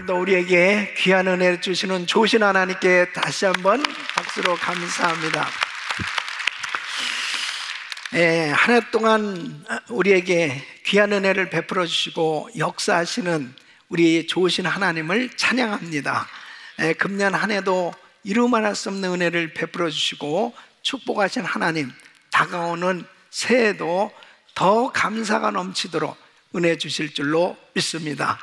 오늘도 우리에게 귀한 은혜를 주시는 좋으신 하나님께 다시 한번 박수로 감사합니다. 한 해 동안 우리에게 귀한 은혜를 베풀어 주시고 역사하시는 우리 좋으신 하나님을 찬양합니다. 금년 한 해도 이루말할 수 없는 은혜를 베풀어 주시고 축복하신 하나님, 다가오는 새해도 더 감사가 넘치도록 은혜 주실 줄로 믿습니다.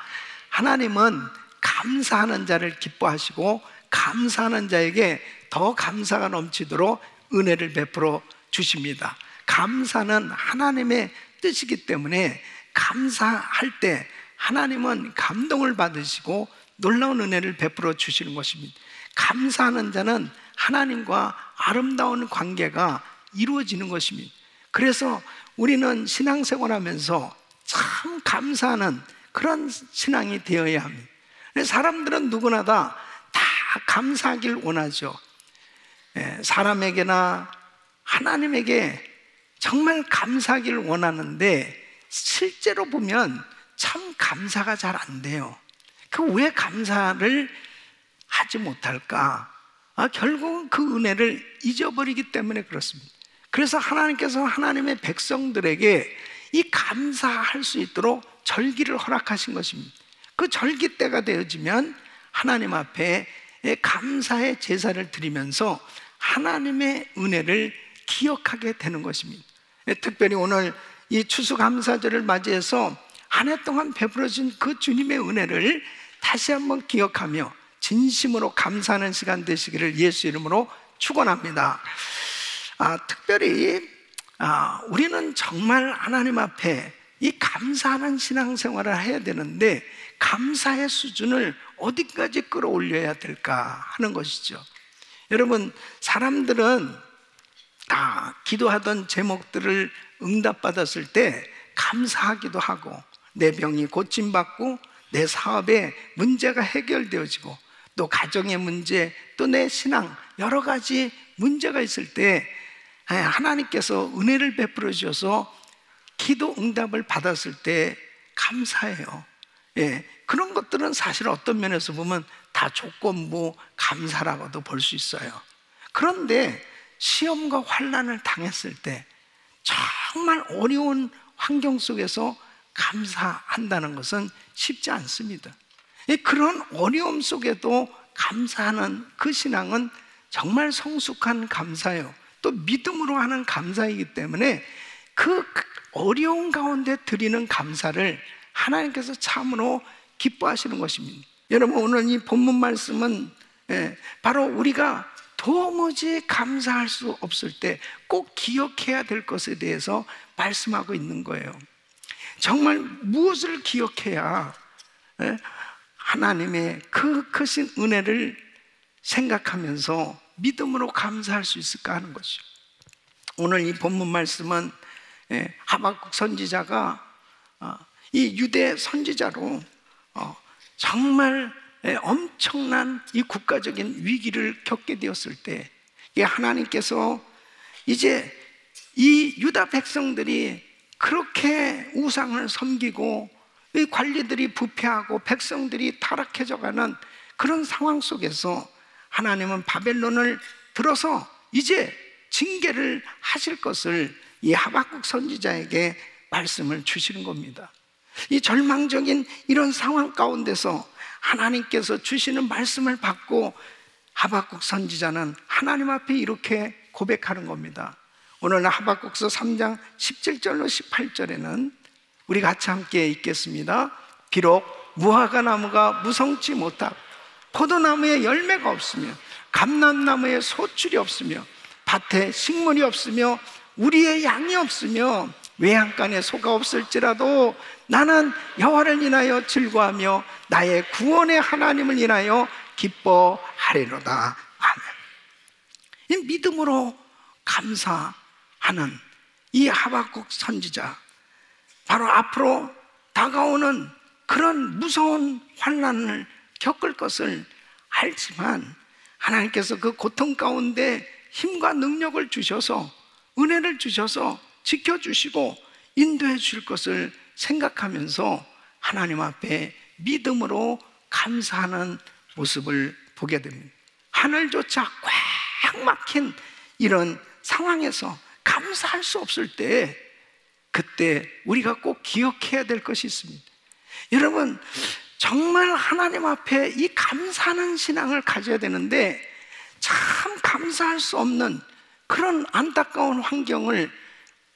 하나님은 감사하는 자를 기뻐하시고 감사하는 자에게 더 감사가 넘치도록 은혜를 베풀어 주십니다. 감사는 하나님의 뜻이기 때문에 감사할 때 하나님은 감동을 받으시고 놀라운 은혜를 베풀어 주시는 것입니다. 감사하는 자는 하나님과 아름다운 관계가 이루어지는 것입니다. 그래서 우리는 신앙생활하면서 참 감사하는 그런 신앙이 되어야 합니다. 사람들은 누구나 다 감사하길 원하죠. 사람에게나 하나님에게 정말 감사하길 원하는데 실제로 보면 참 감사가 잘 안 돼요. 왜 감사를 하지 못할까? 결국은 그 은혜를 잊어버리기 때문에 그렇습니다. 그래서 하나님께서 하나님의 백성들에게 이 감사할 수 있도록 절기를 허락하신 것입니다. 그 절기 때가 되어지면 하나님 앞에 감사의 제사를 드리면서 하나님의 은혜를 기억하게 되는 것입니다. 특별히 오늘 이 추수감사절을 맞이해서 한 해 동안 베풀어진 그 주님의 은혜를 다시 한번 기억하며 진심으로 감사하는 시간 되시기를 예수 이름으로 축원합니다. 특별히 우리는 정말 하나님 앞에 이 감사하는 신앙생활을 해야 되는데 감사의 수준을 어디까지 끌어올려야 될까 하는 것이죠. 여러분, 사람들은 기도하던 제목들을 응답받았을 때 감사하기도 하고 내 병이 고침받고 내 사업에 문제가 해결되어지고 또 가정의 문제, 또 내 신앙 여러 가지 문제가 있을 때 하나님께서 은혜를 베풀어 주셔서 기도 응답을 받았을 때 감사해요. 그런 것들은 사실 어떤 면에서 보면 다 조건부 감사라고도 볼 수 있어요. 그런데 시험과 환난을 당했을 때 정말 어려운 환경 속에서 감사한다는 것은 쉽지 않습니다. 그런 어려움 속에도 감사하는 그 신앙은 정말 성숙한 감사예요. 또 믿음으로 하는 감사이기 때문에 그 어려운 가운데 드리는 감사를 하나님께서 참으로 기뻐하시는 것입니다. 여러분, 오늘 이 본문 말씀은 바로 우리가 도무지 감사할 수 없을 때 꼭 기억해야 될 것에 대해서 말씀하고 있는 거예요. 정말 무엇을 기억해야 하나님의 그 크신 은혜를 생각하면서 믿음으로 감사할 수 있을까 하는 것이죠. 오늘 이 본문 말씀은 하박국 선지자가 이 유대 선지자로 정말 엄청난 이 국가적인 위기를 겪게 되었을 때 하나님께서 이제 이 유다 백성들이 그렇게 우상을 섬기고 이 관리들이 부패하고 백성들이 타락해져가는 그런 상황 속에서 하나님은 바벨론을 들어서 이제 징계를 하실 것을 이 하박국 선지자에게 말씀을 주시는 겁니다. 이 절망적인 이런 상황 가운데서 하나님께서 주시는 말씀을 받고 하박국 선지자는 하나님 앞에 이렇게 고백하는 겁니다. 오늘 하박국서 3장 17절로 18절에는 우리 같이 함께 읽겠습니다. 비록 무화과 나무가 무성치 못하고 포도나무에 열매가 없으며 감람나무에 소출이 없으며 밭에 식물이 없으며 우리의 양이 없으며 외양간에 소가 없을지라도 나는 여호와를 인하여 즐거워하며 나의 구원의 하나님을 인하여 기뻐하리로다. 아멘. 이 믿음으로 감사하는 이 하박국 선지자, 바로 앞으로 다가오는 그런 무서운 환난을 겪을 것을 알지만 하나님께서 그 고통 가운데 힘과 능력을 주셔서 은혜를 주셔서 지켜주시고 인도해 주실 것을 생각하면서 하나님 앞에 믿음으로 감사하는 모습을 보게 됩니다. 하늘조차 꽉 막힌 이런 상황에서 감사할 수 없을 때, 그때 우리가 꼭 기억해야 될 것이 있습니다. 여러분, 정말 하나님 앞에 이 감사하는 신앙을 가져야 되는데, 참 감사할 수 없는 그런 안타까운 환경을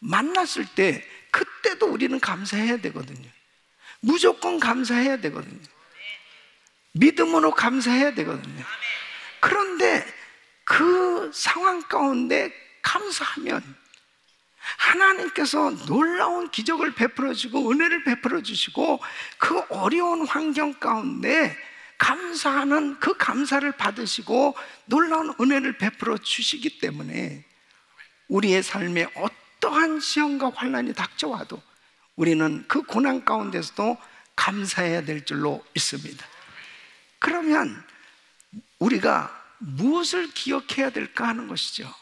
만났을 때, 그때도 우리는 감사해야 되거든요. 무조건 감사해야 되거든요. 믿음으로 감사해야 되거든요. 그런데 그 상황 가운데 감사하면 하나님께서 놀라운 기적을 베풀어 주고 은혜를 베풀어 주시고, 그 어려운 환경 가운데 감사하는 그 감사를 받으시고 놀라운 은혜를 베풀어 주시기 때문에 우리의 삶에 어떠한 시험과 환난이 닥쳐와도 우리는 그 고난 가운데서도 감사해야 될 줄로 믿습니다. 그러면 우리가 무엇을 기억해야 될까 하는 것이죠.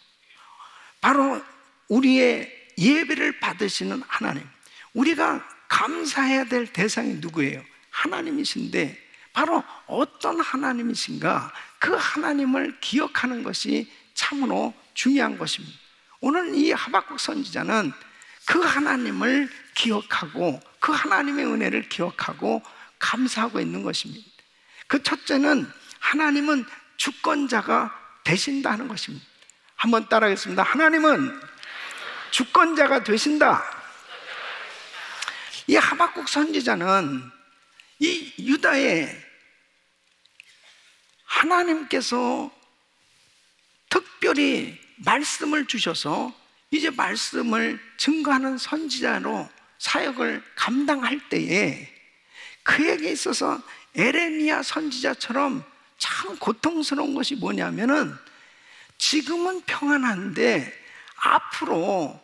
바로 우리의 예배를 받으시는 하나님, 우리가 감사해야 될 대상이 누구예요? 하나님이신데, 바로 어떤 하나님이신가, 그 하나님을 기억하는 것이 참으로 중요한 것입니다. 오늘 이 하박국 선지자는 그 하나님을 기억하고 그 하나님의 은혜를 기억하고 감사하고 있는 것입니다. 그 첫째는 하나님은 주권자가 되신다는 것입니다. 한번 따라하겠습니다. 하나님은 주권자가 되신다. 이 하박국 선지자는 이 유다에 하나님께서 특별히 말씀을 주셔서 이제 말씀을 증거하는 선지자로 사역을 감당할 때에 그에게 있어서 에레미야 선지자처럼 참 고통스러운 것이 뭐냐면은, 지금은 평안한데 앞으로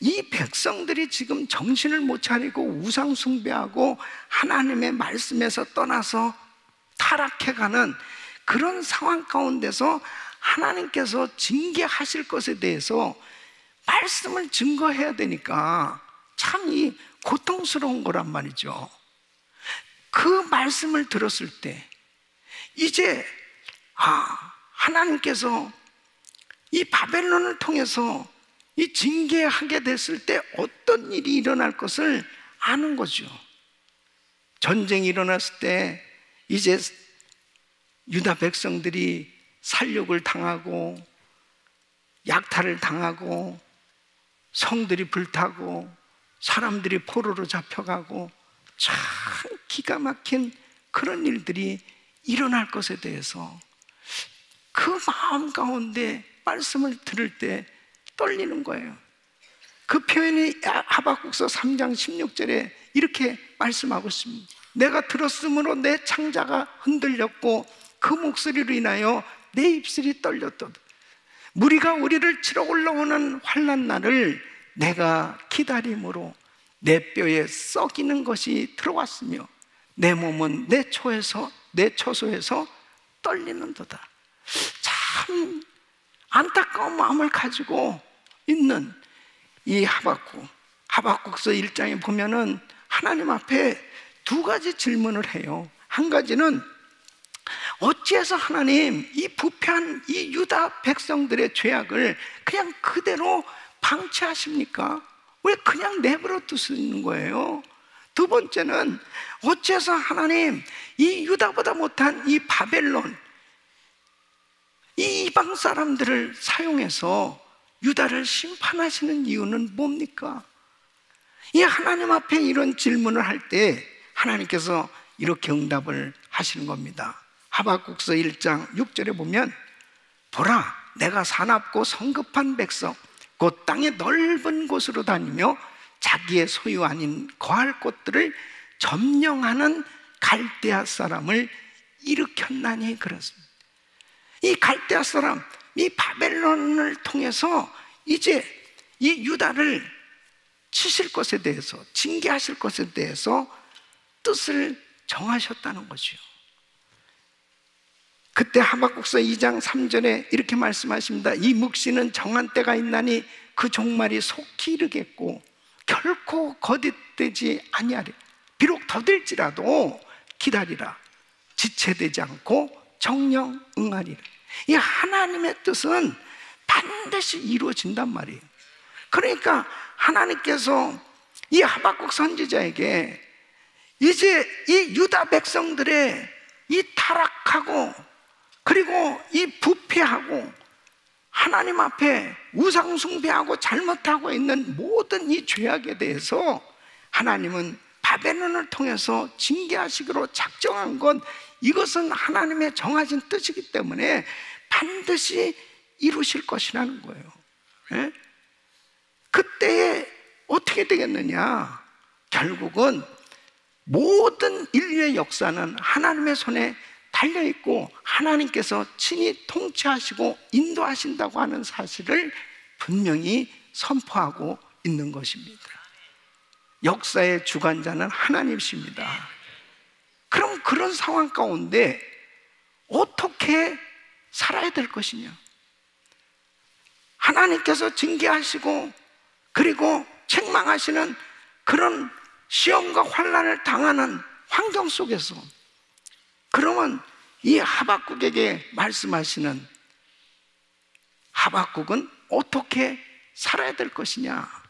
이 백성들이 지금 정신을 못 차리고 우상 숭배하고 하나님의 말씀에서 떠나서 타락해가는 그런 상황 가운데서 하나님께서 징계하실 것에 대해서 말씀을 증거해야 되니까 참 이 고통스러운 거란 말이죠. 그 말씀을 들었을 때 이제 하나님께서 이 바벨론을 통해서 이 징계하게 됐을 때 어떤 일이 일어날 것을 아는 거죠. 전쟁이 일어났을 때 이제 유다 백성들이 살육을 당하고 약탈을 당하고 성들이 불타고 사람들이 포로로 잡혀가고 참 기가 막힌 그런 일들이 일어날 것에 대해서 그 마음 가운데 말씀을 들을 때 떨리는 거예요. 그 표현이 하박국서 3장 16절에 이렇게 말씀하고 있습니다. 내가 들었으므로 내 창자가 흔들렸고 그 목소리로 인하여 내 입술이 떨렸도다. 무리가 우리를 치러 올라오는 환난 날을 내가 기다림으로 내 뼈에 썩이는 것이 들어왔으며 내 몸은 내 처소에서 떨리는도다. 참 안타까운 마음을 가지고 있는 이 하박국서 1장에 보면은 하나님 앞에 두 가지 질문을 해요. 한 가지는 어찌해서 하나님 이 부패한 이 유다 백성들의 죄악을 그냥 그대로 방치하십니까? 왜 그냥 내버려 두시는 거예요? 두 번째는 어찌해서 하나님 이 유다보다 못한 이 바벨론, 이 이방 사람들을 사용해서 유다를 심판하시는 이유는 뭡니까? 이 하나님 앞에 이런 질문을 할 때 하나님께서 이렇게 응답을 하시는 겁니다. 하박국서 1장 6절에 보면 보라, 내가 사납고 성급한 백성 곧 땅의 넓은 곳으로 다니며 자기의 소유 아닌 거할 곳들을 점령하는 갈대아 사람을 일으켰나니 그렇습니다. 이 갈대아 사람, 이 바벨론을 통해서 이제 이 유다를 치실 것에 대해서, 징계하실 것에 대해서 뜻을 정하셨다는 거죠. 그때 하박국서 2장 3절에 이렇게 말씀하십니다. 이 묵시는 정한 때가 있나니 그 종말이 속히 이르겠고 결코 거듭되지 아니하리. 비록 더딜지라도 기다리라. 지체되지 않고 정령 응하리라. 이 하나님의 뜻은 반드시 이루어진단 말이에요. 그러니까 하나님께서 이 하박국 선지자에게 이제 이 유다 백성들의 이 타락하고 그리고 이 부패하고 하나님 앞에 우상 숭배하고 잘못하고 있는 모든 이 죄악에 대해서 하나님은 바벨론을 통해서 징계하시기로 작정한 건 이것은 하나님의 정하신 뜻이기 때문에 반드시 이루실 것이라는 거예요. 예? 그때에 어떻게 되겠느냐? 결국은 모든 인류의 역사는 하나님의 손에 달려있고 하나님께서 친히 통치하시고 인도하신다고 하는 사실을 분명히 선포하고 있는 것입니다. 역사의 주관자는 하나님이십니다. 그럼 그런 상황 가운데 어떻게 살아야 될 것이냐? 하나님께서 징계하시고 그리고 책망하시는 그런 시험과 환난을 당하는 환경 속에서 그러면 이 하박국에게 말씀하시는 하박국은 어떻게 살아야 될 것이냐?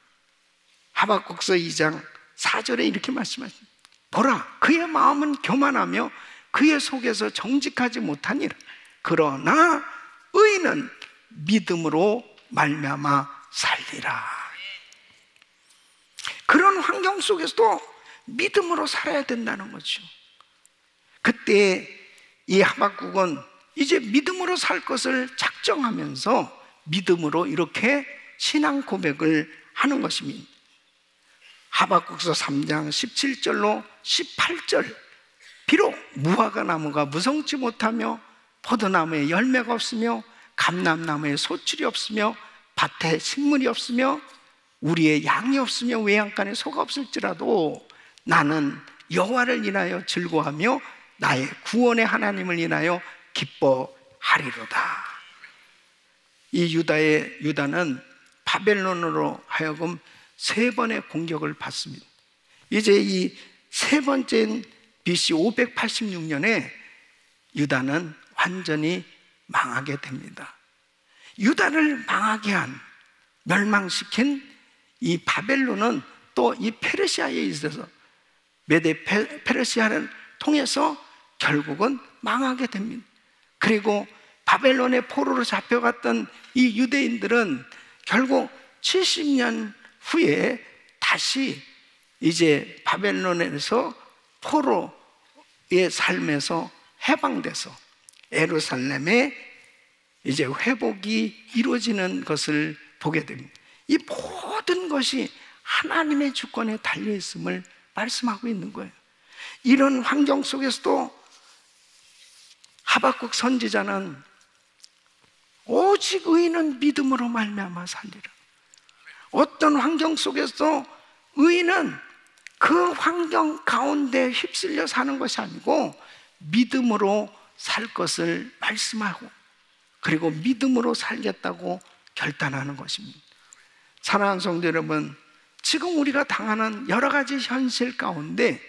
하박국서 2장 4절에 이렇게 말씀하십니다. 보라, 그의 마음은 교만하며 그의 속에서 정직하지 못하니라. 그러나 의인은 믿음으로 말미암아 살리라. 그런 환경 속에서도 믿음으로 살아야 된다는 거죠. 그때 이 하박국은 이제 믿음으로 살 것을 작정하면서 믿음으로 이렇게 신앙 고백을 하는 것입니다. 하박국서 3장 17절로 18절, 비록 무화과 나무가 무성치 못하며 포도나무에 열매가 없으며 감람나무에 소출이 없으며 밭에 식물이 없으며 우리의 양이 없으며 외양간에 소가 없을지라도 나는 여호와를 인하여 즐거워하며 나의 구원의 하나님을 인하여 기뻐하리로다. 이 유다는 바벨론으로 하여금 3번의 공격을 받습니다. 이제 이 3번째인 BC 586년에 유다는 완전히 망하게 됩니다. 유다를 망하게 한, 멸망시킨 이 바벨론은 또 이 페르시아에 있어서 메데 페르시아를 통해서 결국은 망하게 됩니다. 그리고 바벨론의 포로로 잡혀갔던 이 유대인들은 결국 70년 후에 다시 이제 바벨론에서 포로의 삶에서 해방돼서 예루살렘에 이제 회복이 이루어지는 것을 보게 됩니다. 이 모든 것이 하나님의 주권에 달려있음을 말씀하고 있는 거예요. 이런 환경 속에서도 하박국 선지자는 오직 의인은 믿음으로 말미암아 살리라. 어떤 환경 속에서 의인은 그 환경 가운데 휩쓸려 사는 것이 아니고 믿음으로 살 것을 말씀하고 그리고 믿음으로 살겠다고 결단하는 것입니다. 사랑하는 성도 여러분, 지금 우리가 당하는 여러 가지 현실 가운데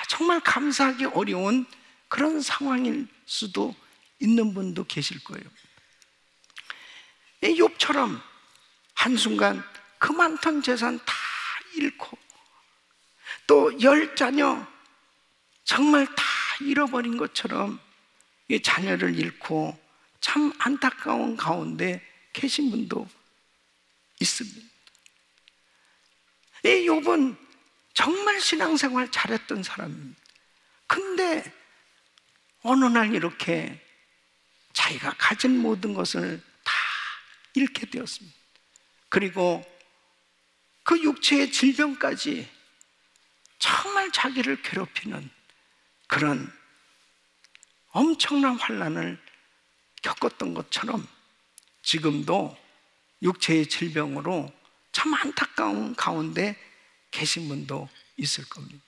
정말 감사하기 어려운 그런 상황일 수도 있는 분도 계실 거예요. 욥처럼 한순간 그 많던 재산 다 잃고 또 10자녀 정말 다 잃어버린 것처럼 이 자녀를 잃고 참 안타까운 가운데 계신 분도 있습니다. 이 욥은 정말 신앙생활 잘했던 사람입니다. 근데 어느 날 이렇게 자기가 가진 모든 것을 다 잃게 되었습니다. 그리고 그 육체의 질병까지 정말 자기를 괴롭히는 그런 엄청난 환난을 겪었던 것처럼 지금도 육체의 질병으로 참 안타까운 가운데 계신 분도 있을 겁니다.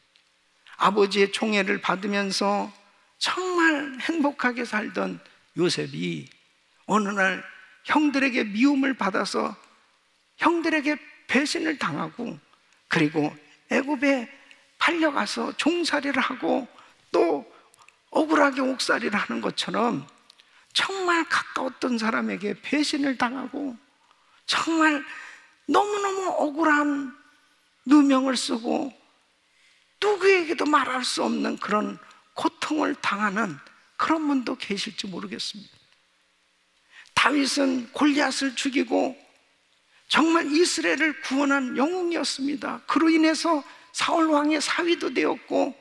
아버지의 총애를 받으면서 정말 행복하게 살던 요셉이 어느 날 형들에게 미움을 받아서 형들에게 배신을 당하고 그리고 애굽에 팔려가서 종살이를 하고 또 억울하게 옥살이를 하는 것처럼 정말 가까웠던 사람에게 배신을 당하고 정말 너무너무 억울한 누명을 쓰고 누구에게도 말할 수 없는 그런 고통을 당하는 그런 분도 계실지 모르겠습니다. 다윗은 골리앗을 죽이고 정말 이스라엘을 구원한 영웅이었습니다. 그로 인해서 사울 왕의 사위도 되었고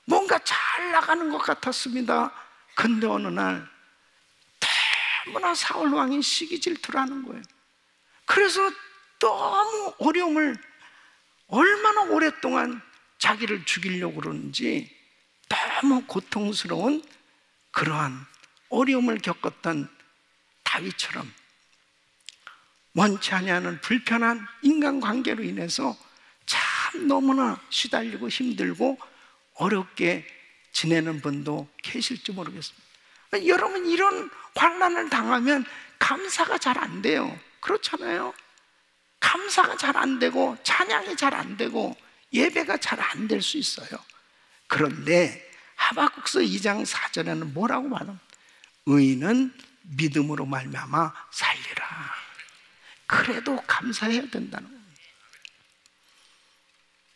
뭔가 잘 나가는 것 같았습니다. 근데 어느 날 너무나 사울 왕이 시기 질투를 하는 거예요. 그래서 너무 어려움을 얼마나 오랫동안 자기를 죽이려고 그러는지 너무 고통스러운 그러한 어려움을 겪었던 다윗처럼 원치 아니하는 불편한 인간관계로 인해서 참 너무나 시달리고 힘들고 어렵게 지내는 분도 계실지 모르겠습니다. 여러분, 이런 환난을 당하면 감사가 잘 안 돼요. 그렇잖아요. 감사가 잘 안 되고 찬양이 잘 안 되고 예배가 잘 안 될 수 있어요. 그런데 하박국서 2장 4절에는 뭐라고 말합니까? 의인은 믿음으로 말미암아 살리라. 그래도 감사해야 된다는 겁니다.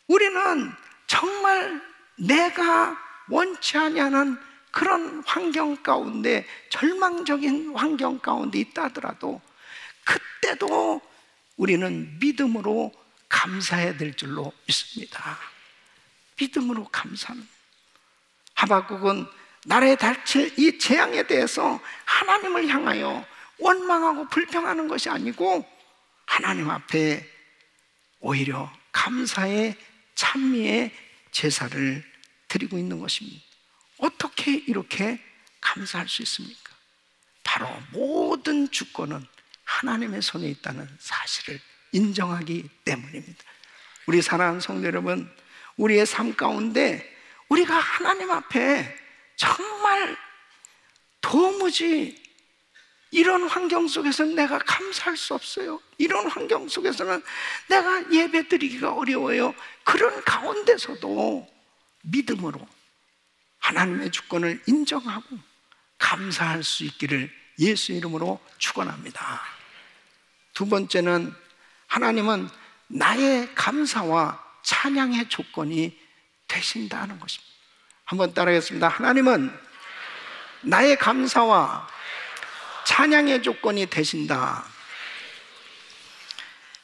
우리는 정말 내가 원치 아니하는 그런 환경 가운데, 절망적인 환경 가운데 있다 하더라도 그때도 우리는 믿음으로 감사해야 될 줄로 믿습니다. 믿음으로 감사는, 하박국은 나라에 닥칠 이 재앙에 대해서 하나님을 향하여 원망하고 불평하는 것이 아니고 하나님 앞에 오히려 감사의 찬미의 제사를 드리고 있는 것입니다. 어떻게 이렇게 감사할 수 있습니까? 바로 모든 주권은 하나님의 손에 있다는 사실을 인정하기 때문입니다. 우리 사랑하는 성도 여러분, 우리의 삶 가운데 우리가 하나님 앞에 정말 도무지 이런 환경 속에서는 내가 감사할 수 없어요. 이런 환경 속에서는 내가 예배 드리기가 어려워요. 그런 가운데서도 믿음으로 하나님의 주권을 인정하고 감사할 수 있기를 예수 이름으로 축원합니다. 두 번째는, 하나님은 나의 감사와 찬양의 조건이 되신다는 것입니다. 한번 따라하겠습니다. 하나님은 나의 감사와 찬양의 조건이 되신다.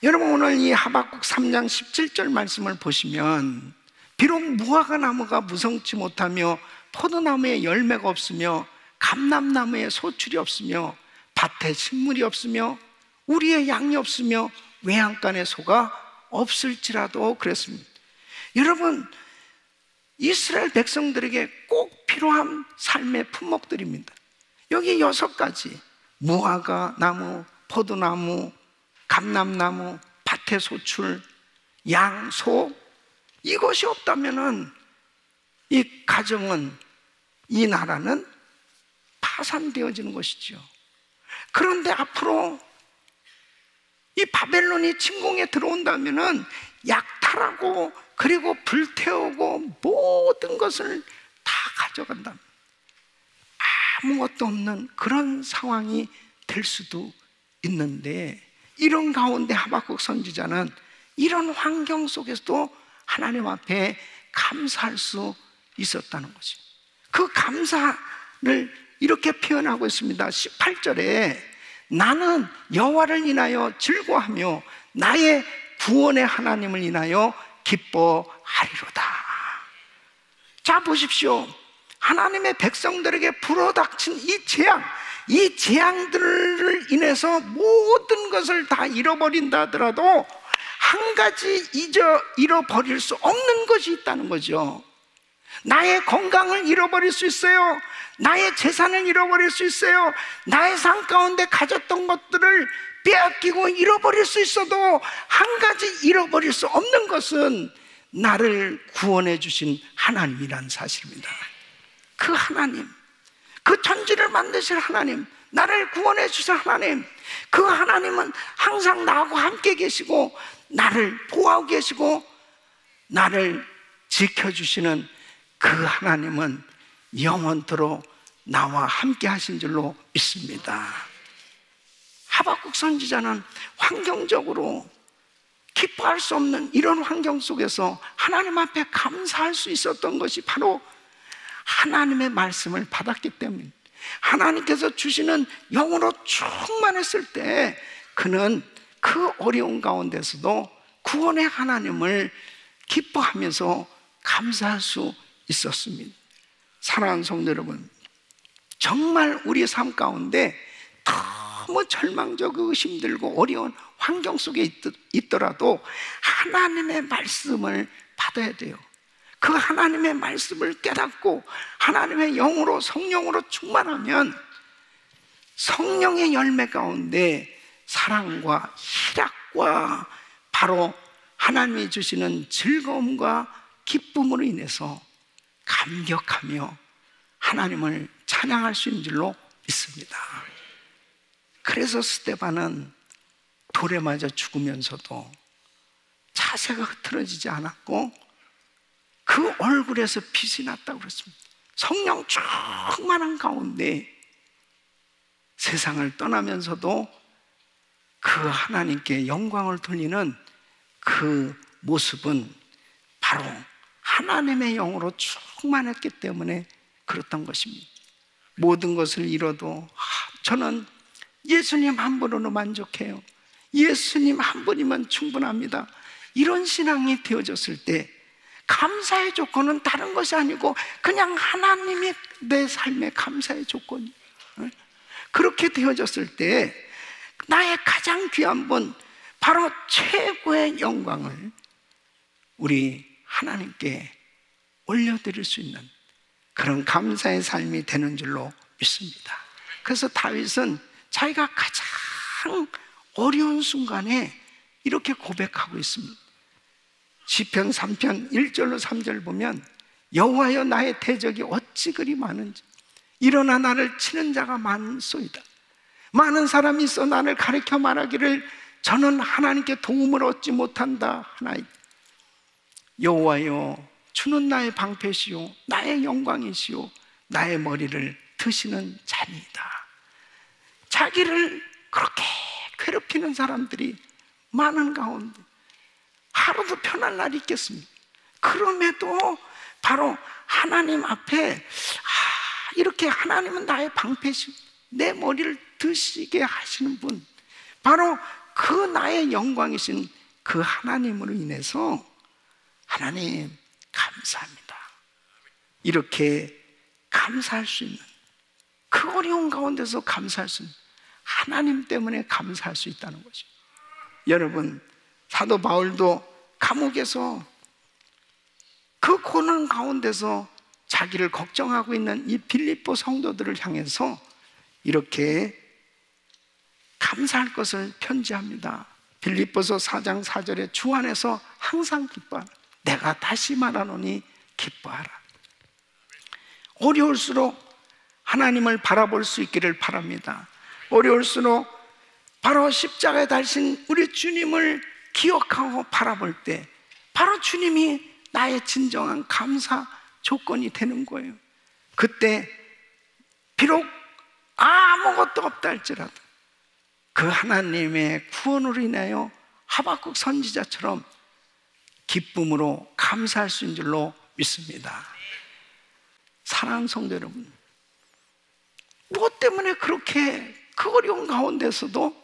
여러분, 오늘 이 하박국 3장 17절 말씀을 보시면 비록 무화과 나무가 무성치 못하며 포도나무에 열매가 없으며 감람나무에 소출이 없으며 밭에 식물이 없으며 우리의 양이 없으며 외양간에 소가 없을지라도 그랬습니다. 여러분, 이스라엘 백성들에게 꼭 필요한 삶의 품목들입니다. 여기 6가지, 무화과 나무, 포도나무, 감람나무, 밭의 소출, 양, 소, 이것이 없다면은 이 가정은, 이 나라는 파산되어지는 것이죠. 그런데 앞으로 이 바벨론이 침공에 들어온다면은 약탈하고 그리고 불태우고 모든 것을 다 가져간다. 아무것도 없는 그런 상황이 될 수도 있는데, 이런 가운데 하박국 선지자는 이런 환경 속에서도 하나님 앞에 감사할 수 있었다는 거죠. 그 감사를 이렇게 표현하고 있습니다. 18절에 나는 여호와를 인하여 즐거워하며 나의 구원의 하나님을 인하여 기뻐하리로다. 자, 보십시오. 하나님의 백성들에게 불어닥친 이 재앙들을 인해서 모든 것을 다 잃어버린다 하더라도 한 가지 잃어버릴 수 없는 것이 있다는 거죠. 나의 건강을 잃어버릴 수 있어요. 나의 재산을 잃어버릴 수 있어요. 나의 삶 가운데 가졌던 것들을 빼앗기고 잃어버릴 수 있어도 한 가지 잃어버릴 수 없는 것은 나를 구원해 주신 하나님이라는 사실입니다. 그 하나님, 그 천지를 만드실 하나님, 나를 구원해 주신 하나님, 그 하나님은 항상 나하고 함께 계시고 나를 보호하고 계시고 나를 지켜주시는 그 하나님은 영원토록 나와 함께 하신 줄로 믿습니다. 하박국 선지자는 환경적으로 기뻐할 수 없는 이런 환경 속에서 하나님 앞에 감사할 수 있었던 것이 바로 하나님의 말씀을 받았기 때문입니다. 하나님께서 주시는 영으로 충만했을 때 그는 그 어려운 가운데서도 구원의 하나님을 기뻐하면서 감사할 수 있었습니다. 사랑하는 성도 여러분, 정말 우리의 삶 가운데 너무 절망적이고 힘들고 어려운 환경 속에 있더라도 하나님의 말씀을 받아야 돼요. 그 하나님의 말씀을 깨닫고 하나님의 영으로, 성령으로 충만하면 성령의 열매 가운데 사랑과 희락과 바로 하나님이 주시는 즐거움과 기쁨으로 인해서 감격하며 하나님을 찬양할 수 있는 줄로 믿습니다. 그래서 스데반은 돌에 맞아 죽으면서도 자세가 흐트러지지 않았고 그 얼굴에서 빛이 났다고 그랬습니다. 성령 충만한 가운데 세상을 떠나면서도 그 하나님께 영광을 돌리는 그 모습은 바로 하나님의 영으로 충만했기 때문에 그렇던 것입니다. 모든 것을 잃어도 저는 예수님 한 분으로 만족해요. 예수님 한 분이면 충분합니다. 이런 신앙이 되어졌을 때 감사의 조건은 다른 것이 아니고 그냥 하나님이 내 삶의 감사의 조건이에요. 그렇게 되어졌을 때 나의 가장 귀한 분, 바로 최고의 영광을 우리 하나님께 올려드릴 수 있는 그런 감사의 삶이 되는 줄로 믿습니다. 그래서 다윗은 자기가 가장 어려운 순간에 이렇게 고백하고 있습니다. 시편 3편 1절로 3절 보면 여호와여 나의 대적이 어찌 그리 많은지 일어나 나를 치는 자가 많소이다. 많은 사람이 있어 나를 가리켜 말하기를 저는 하나님께 도움을 얻지 못한다 하나이다. 여호와여 주는 나의 방패시요 나의 영광이시요 나의 머리를 드시는 자니이다. 자기를 그렇게 괴롭히는 사람들이 많은 가운데 하루도 편할 날이 있겠습니까? 그럼에도 바로 하나님 앞에 이렇게 하나님은 나의 방패시고 내 머리를 드시게 하시는 분, 바로 그 나의 영광이신 그 하나님으로 인해서 하나님 감사합니다. 이렇게 감사할 수 있는, 그 어려운 가운데서 감사할 수 있는 하나님 때문에 감사할 수 있다는 거죠. 여러분, 사도 바울도 감옥에서 그 고난 가운데서 자기를 걱정하고 있는 이 빌립보 성도들을 향해서 이렇게 감사할 것을 편지합니다. 빌립보서 4장 4절에 주 안에서 항상 기뻐하라. 내가 다시 말하노니 기뻐하라. 어려울수록 하나님을 바라볼 수 있기를 바랍니다. 어려울수록 바로 십자가에 달신 우리 주님을 기억하고 바라볼 때 바로 주님이 나의 진정한 감사 조건이 되는 거예요. 그때 비록 아무것도 없다 할지라도 그 하나님의 구원으로 인하여 하박국 선지자처럼 기쁨으로 감사할 수 있는 줄로 믿습니다. 사랑하는 성도 여러분, 무엇 때문에 그렇게 그 어려운 가운데서도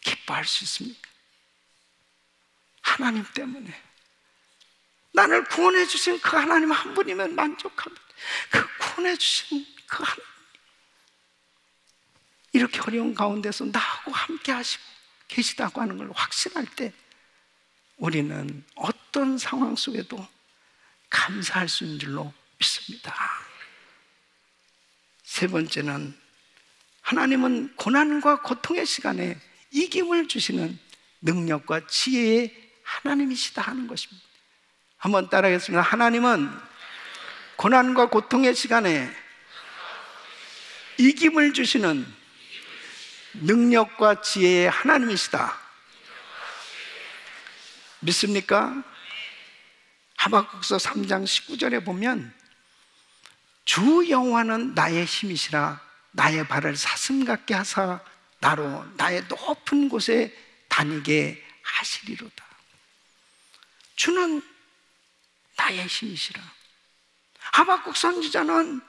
기뻐할 수 있습니까? 하나님 때문에. 나를 구원해 주신 그 하나님 한 분이면 만족합니다. 그 구원해 주신 그 하나님, 이렇게 어려운 가운데서 나하고 함께 하시고 계시다고 하는 걸 확신할 때 우리는 어떤 상황 속에도 감사할 수 있는 줄로 믿습니다. 세 번째는 하나님은 고난과 고통의 시간에 이김을 주시는 능력과 지혜의 하나님이시다 하는 것입니다. 한번 따라하겠습니다. 하나님은 고난과 고통의 시간에 이김을 주시는 능력과 지혜의 하나님이시다. 믿습니까? 하박국서 3장 19절에 보면 주 여호와는 나의 힘이시라. 나의 발을 사슴 같게 하사 나로 나의 높은 곳에 다니게 하시리로다. 주는 나의 힘이시라. 하박국 선지자는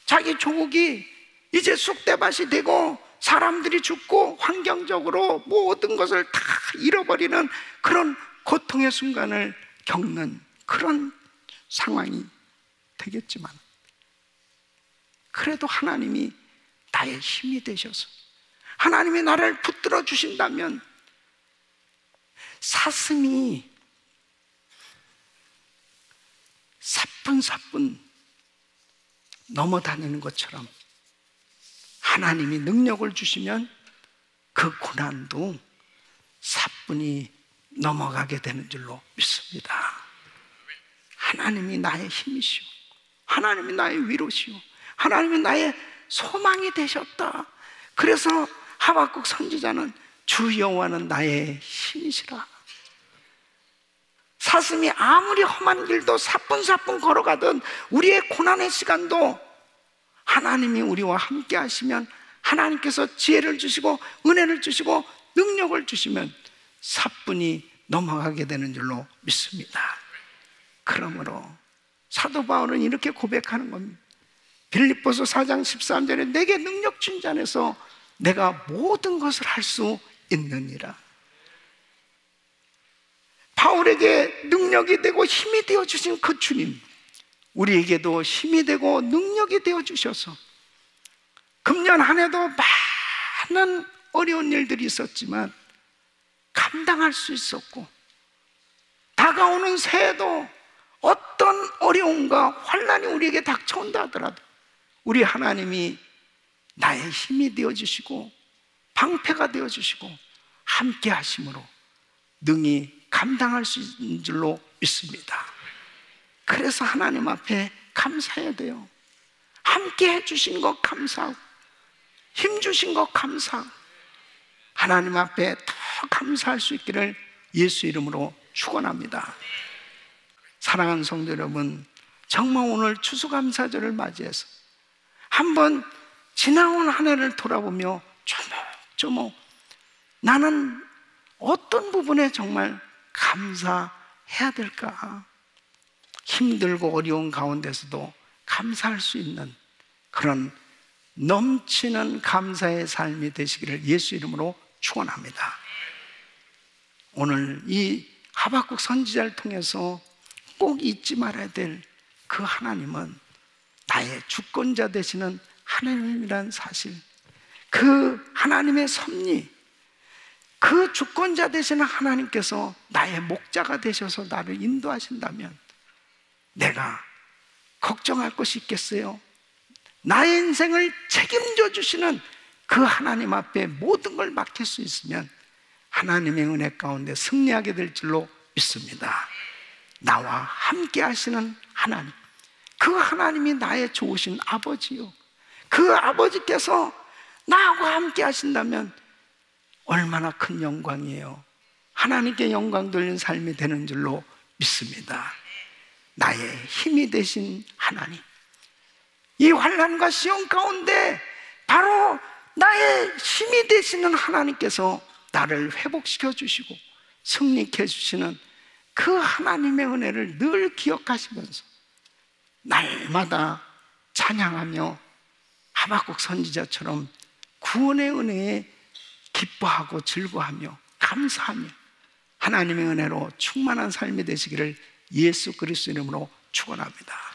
자기 조국이 이제 쑥대밭이 되고 사람들이 죽고 환경적으로 모든 것을 다 잃어버리는 그런 고통의 순간을 겪는 그런 상황이 되겠지만, 그래도 하나님이 나의 힘이 되셔서 하나님이 나를 붙들어 주신다면, 사슴이 사뿐사뿐 넘어다니는 것처럼 하나님이 능력을 주시면 그 고난도 사뿐히 넘어가게 되는 줄로 믿습니다. 하나님이 나의 힘이시오, 하나님이 나의 위로시오, 하나님이 나의 소망이 되셨다. 그래서 하박국 선지자는 주 여호와는 나의 힘이시라. 사슴이 아무리 험한 길도 사뿐사뿐 걸어가던 우리의 고난의 시간도 하나님이 우리와 함께 하시면, 하나님께서 지혜를 주시고 은혜를 주시고 능력을 주시면 사뿐히 넘어가게 되는 줄로 믿습니다. 그러므로 사도 바울은 이렇게 고백하는 겁니다. 빌립보서 4장 13절에 내게 능력 준 자 안에서 내가 모든 것을 할 수 있느니라. 바울에게 능력이 되고 힘이 되어 주신 그 주님, 우리에게도 힘이 되고 능력이 되어 주셔서 금년 한 해도 많은 어려운 일들이 있었지만 감당할 수 있었고, 다가오는 새해도 어떤 어려움과 환난이 우리에게 닥쳐온다 하더라도 우리 하나님이 나의 힘이 되어주시고 방패가 되어주시고 함께 하심으로 능히 감당할 수 있는 줄로 믿습니다. 그래서 하나님 앞에 감사해야 돼요. 함께 해주신 것 감사하고 힘 주신 것 감사하고 하나님 앞에 더 감사할 수 있기를 예수 이름으로 축원합니다. 사랑하는 성도 여러분, 정말 오늘 추수감사절을 맞이해서 한번 지나온 한 해를 돌아보며 조목조목 나는 어떤 부분에 정말 감사해야 될까? 힘들고 어려운 가운데서도 감사할 수 있는 그런 넘치는 감사의 삶이 되시기를 예수 이름으로 축원합니다. 오늘 이 하박국 선지자를 통해서 꼭 잊지 말아야 될 그 하나님은 나의 주권자 되시는 하나님이란 사실, 그 하나님의 섭리, 그 주권자 되시는 하나님께서 나의 목자가 되셔서 나를 인도하신다면 내가 걱정할 것이 있겠어요? 나의 인생을 책임져 주시는 그 하나님 앞에 모든 걸 맡길 수 있으면 하나님의 은혜 가운데 승리하게 될 줄로 믿습니다. 나와 함께 하시는 하나님, 그 하나님이 나의 좋으신 아버지요, 그 아버지께서 나하고 함께 하신다면 얼마나 큰 영광이에요. 하나님께 영광 돌리는 삶이 되는 줄로 믿습니다. 나의 힘이 되신 하나님, 이 환난과 시험 가운데 바로 나의 힘이 되시는 하나님께서 나를 회복시켜 주시고 승리케 해주시는 그 하나님의 은혜를 늘 기억하시면서 날마다 찬양하며 하박국 선지자처럼 구원의 은혜에 기뻐하고 즐거워하며 감사하며 하나님의 은혜로 충만한 삶이 되시기를 예수 그리스도 이름으로 축원합니다.